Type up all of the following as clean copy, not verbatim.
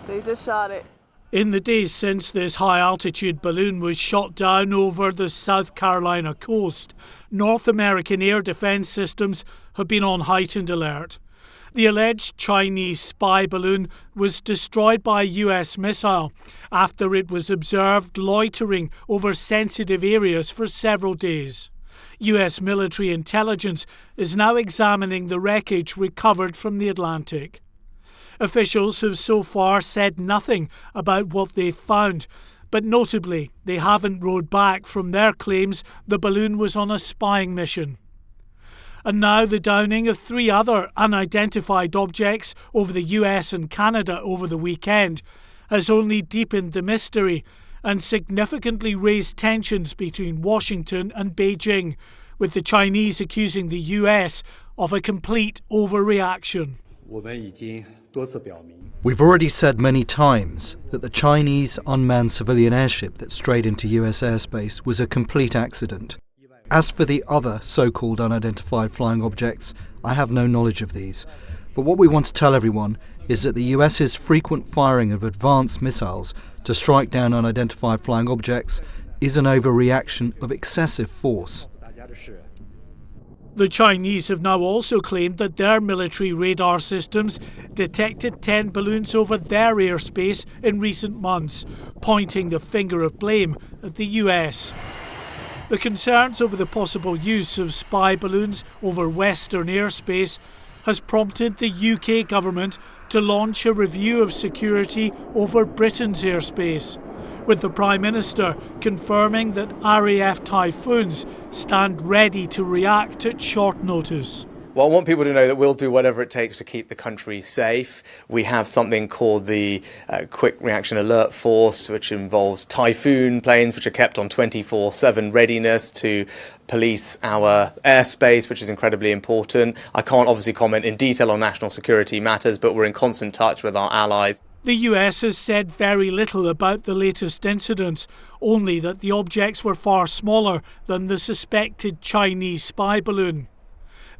They just shot it. In the days since this high-altitude balloon was shot down over the South Carolina coast, North American air defence systems have been on heightened alert. The alleged Chinese spy balloon was destroyed by a US missile after it was observed loitering over sensitive areas for several days. US military intelligence is now examining the wreckage recovered from the Atlantic. Officials have so far said nothing about what they've found, but notably they haven't rowed back from their claims the balloon was on a spying mission. And now the downing of 3 other unidentified objects over the US and Canada over the weekend has only deepened the mystery and significantly raised tensions between Washington and Beijing, with the Chinese accusing the US of a complete overreaction. We've already said many times that the Chinese unmanned civilian airship that strayed into US airspace was a complete accident. As for the other so-called unidentified flying objects, I have no knowledge of these. But what we want to tell everyone is that the US's frequent firing of advanced missiles to strike down unidentified flying objects is an overreaction of excessive force. The Chinese have now also claimed that their military radar systems detected 10 balloons over their airspace in recent months, pointing the finger of blame at the US. The concerns over the possible use of spy balloons over Western airspace has prompted the UK government to launch a review of security over Britain's airspace, with the Prime Minister confirming that RAF Typhoons stand ready to react at short notice. Well, I want people to know that we'll do whatever it takes to keep the country safe. We have something called the Quick Reaction Alert Force, which involves Typhoon planes, which are kept on 24/7 readiness to police our airspace, which is incredibly important. I can't obviously comment in detail on national security matters, but we're in constant touch with our allies. The US has said very little about the latest incidents, only that the objects were far smaller than the suspected Chinese spy balloon.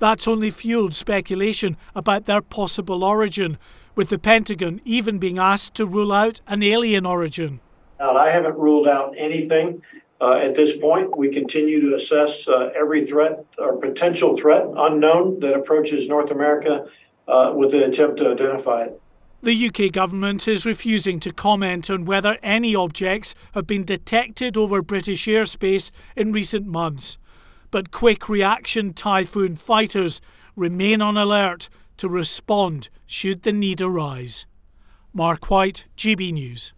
That's only fueled speculation about their possible origin, with the Pentagon even being asked to rule out an alien origin. I haven't ruled out anything at this point. We continue to assess every threat or potential threat unknown that approaches North America with the attempt to identify it. The UK government is refusing to comment on whether any objects have been detected over British airspace in recent months. But quick reaction Typhoon fighters remain on alert to respond should the need arise. Mark White, GB News.